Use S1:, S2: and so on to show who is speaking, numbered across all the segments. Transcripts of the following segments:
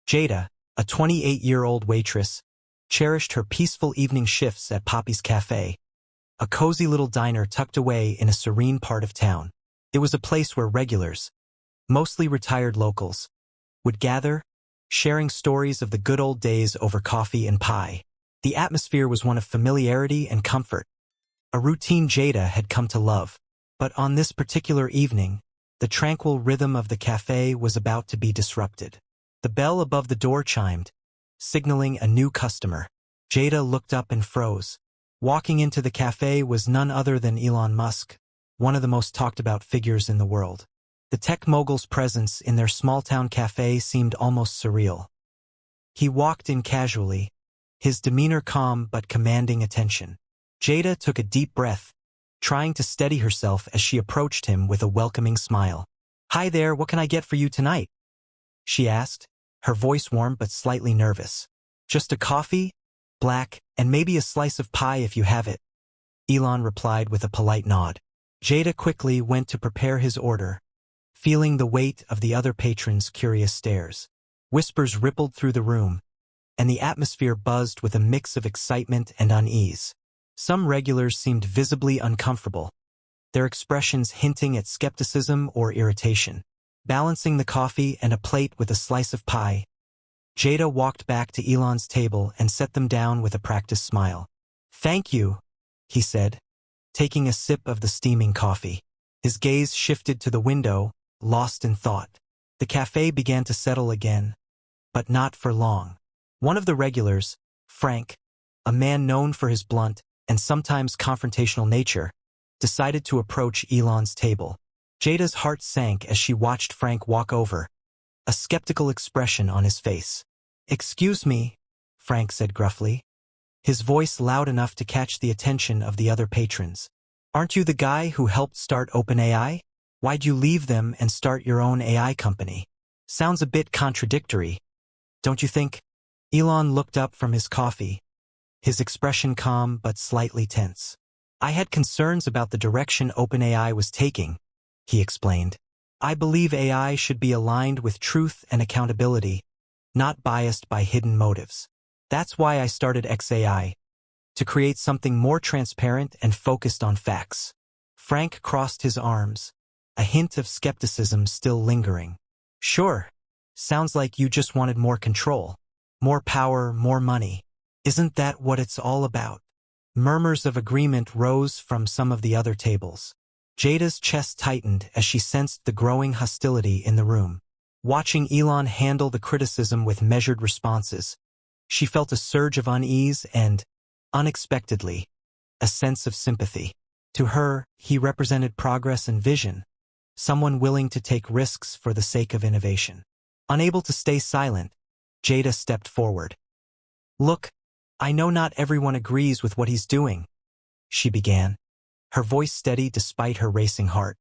S1: Jada, a 28-year-old waitress, cherished her peaceful evening shifts at Poppy's Cafe, a cozy little diner tucked away in a serene part of town. It was a place where regulars, mostly retired locals, would gather, sharing stories of the good old days over coffee and pie. The atmosphere was one of familiarity and comfort, a routine Jada had come to love. But on this particular evening, the tranquil rhythm of the cafe was about to be disrupted. The bell above the door chimed, signaling a new customer. Jada looked up and froze. Walking into the cafe was none other than Elon Musk, one of the most talked-about figures in the world. The tech mogul's presence in their small-town cafe seemed almost surreal. He walked in casually, his demeanor calm but commanding attention. Jada took a deep breath, trying to steady herself as she approached him with a welcoming smile. "Hi there, what can I get for you tonight?" she asked, her voice warm but slightly nervous. "Just a coffee, black, and maybe a slice of pie if you have it," Elon replied with a polite nod. Jada quickly went to prepare his order, feeling the weight of the other patrons' curious stares. Whispers rippled through the room, and the atmosphere buzzed with a mix of excitement and unease. Some regulars seemed visibly uncomfortable, their expressions hinting at skepticism or irritation. Balancing the coffee and a plate with a slice of pie, Jada walked back to Elon's table and set them down with a practiced smile. "Thank you," he said, taking a sip of the steaming coffee. His gaze shifted to the window, lost in thought. The cafe began to settle again, but not for long. One of the regulars, Frank, a man known for his blunt and sometimes confrontational nature, decided to approach Elon's table. Jada's heart sank as she watched Frank walk over, a skeptical expression on his face. "Excuse me," Frank said gruffly, his voice loud enough to catch the attention of the other patrons. "Aren't you the guy who helped start OpenAI? Why'd you leave them and start your own AI company? Sounds a bit contradictory, don't you think?" Elon looked up from his coffee, his expression calm but slightly tense. "I had concerns about the direction OpenAI was taking," he explained. "I believe AI should be aligned with truth and accountability, not biased by hidden motives. That's why I started XAI, to create something more transparent and focused on facts." Frank crossed his arms, a hint of skepticism still lingering. "Sure. Sounds like you just wanted more control. More power, more money. Isn't that what it's all about?" Murmurs of agreement rose from some of the other tables. Jada's chest tightened as she sensed the growing hostility in the room. Watching Elon handle the criticism with measured responses, she felt a surge of unease and, unexpectedly, a sense of sympathy. To her, he represented progress and vision, someone willing to take risks for the sake of innovation. Unable to stay silent, Jada stepped forward. "Look, I know not everyone agrees with what he's doing," she began, her voice steady despite her racing heart.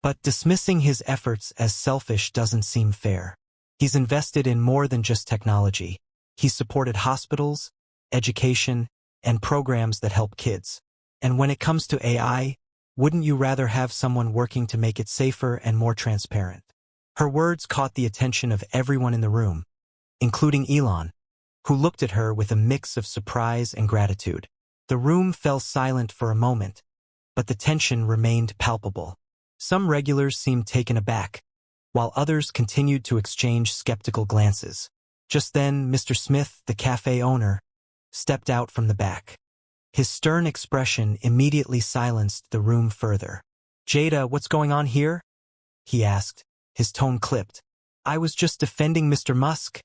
S1: "But dismissing his efforts as selfish doesn't seem fair. He's invested in more than just technology. He's supported hospitals, education, and programs that help kids. And when it comes to AI, wouldn't you rather have someone working to make it safer and more transparent?" Her words caught the attention of everyone in the room, including Elon, who looked at her with a mix of surprise and gratitude. The room fell silent for a moment, but the tension remained palpable. Some regulars seemed taken aback, while others continued to exchange skeptical glances. Just then, Mr. Smith, the cafe owner, stepped out from the back. His stern expression immediately silenced the room further. "Jada, what's going on here?" he asked, his tone clipped. "I was just defending Mr. Musk,"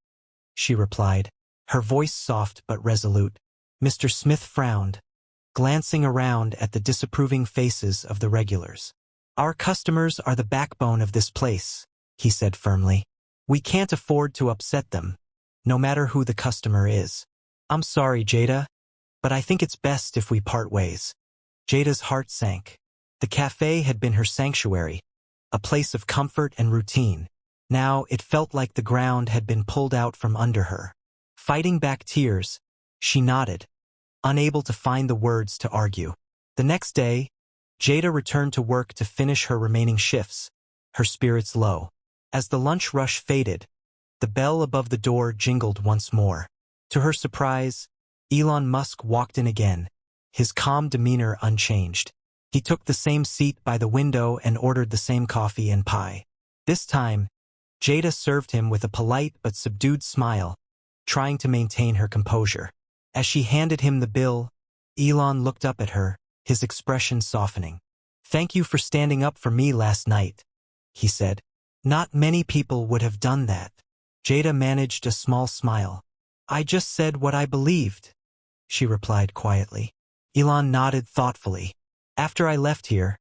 S1: she replied, her voice soft but resolute. Mr. Smith frowned, glancing around at the disapproving faces of the regulars. "Our customers are the backbone of this place," he said firmly. "We can't afford to upset them, no matter who the customer is." "I'm sorry, Jada, but I think it's best if we part ways." Jada's heart sank. The cafe had been her sanctuary, a place of comfort and routine. Now it felt like the ground had been pulled out from under her. Fighting back tears, she nodded, unable to find the words to argue. The next day, Jada returned to work to finish her remaining shifts, her spirits low. As the lunch rush faded, The bell above the door jingled once more. To her surprise, Elon Musk walked in again, his calm demeanor unchanged. He took the same seat by the window and ordered the same coffee and pie. This time, Jada served him with a polite but subdued smile, trying to maintain her composure. As she handed him the bill, Elon looked up at her, his expression softening. "Thank you for standing up for me last night," he said. "Not many people would have done that." Jada managed a small smile. "I just said what I believed," she replied quietly. Elon nodded thoughtfully. "After I left here,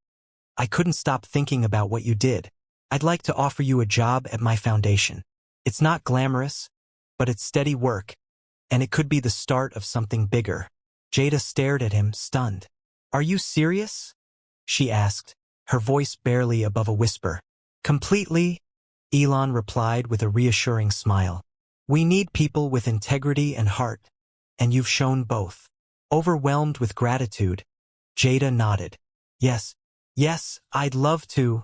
S1: I couldn't stop thinking about what you did. I'd like to offer you a job at my foundation. It's not glamorous, but it's steady work, and it could be the start of something bigger." Jada stared at him, stunned. "Are you serious?" she asked, her voice barely above a whisper. "Completely," Elon replied with a reassuring smile. "We need people with integrity and heart, and you've shown both." Overwhelmed with gratitude, Jada nodded. Yes, I'd love to,"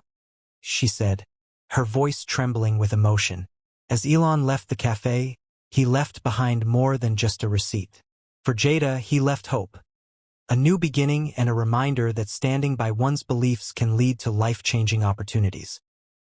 S1: she said, her voice trembling with emotion. As Elon left the cafe, he left behind more than just a receipt. For Jada, he left hope. A new beginning and a reminder that standing by one's beliefs can lead to life-changing opportunities.